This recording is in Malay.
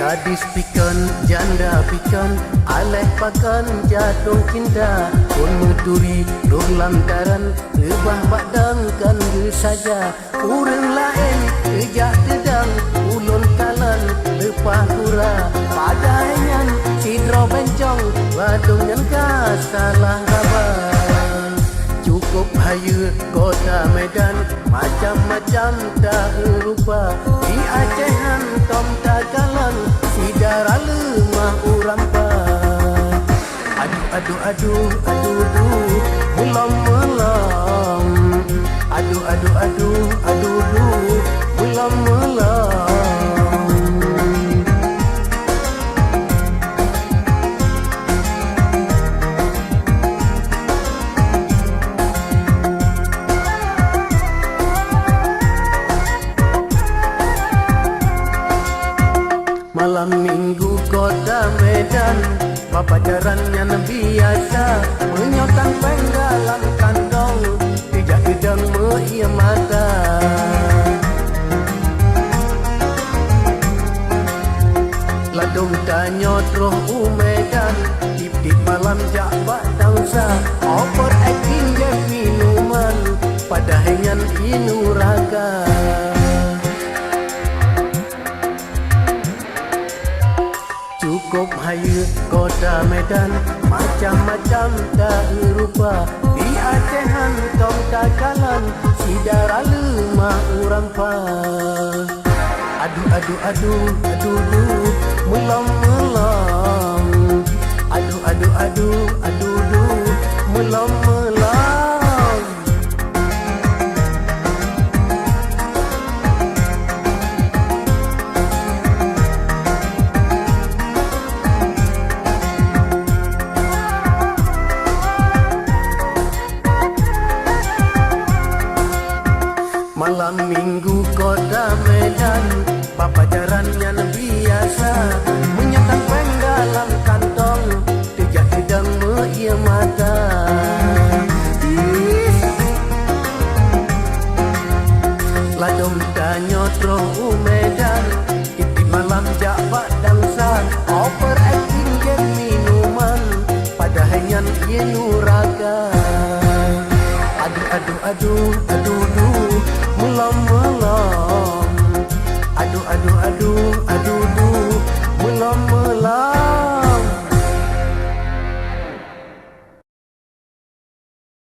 Gadis pikan, janda pikan, aleh pakan jatuh cinta. Pun muturi roh lantaran, lebah badang kan saja. Urang lain ejak tedang, ulun kalan lepah kura. Padainyan sidro bencong, wadung yang salah kabar. Cukup hayu kota Medan, macam-macam tak rupa. Di Acehan tom Tagalan, sidara lemah urampa. Aduh, melam-melam. Aduh, melam-melam. Malam minggu kota Medan, papacarannya biasa. Menyotang penggalan kandong, tidak gedang meia mata. Ladung tanyot roh Medan, tip-tip malam jak batangsa. Overacting je minuman, padahannya inuraga. Cukup hayu kota Medan, macam-macam tak rupa. Di Acehan tom Tagalan, sidara lemah urampa. Aduh, melam-melam. Aduh, melam-melam. Malam minggu kota Medan, papacarannya biasa. Menyatang penggalan kantong, tidak gedang meia mata. Ladung tanyot roh Medan, iti malam jak badangsa. Overacting je minuman, padahannya inuraga. Aduh,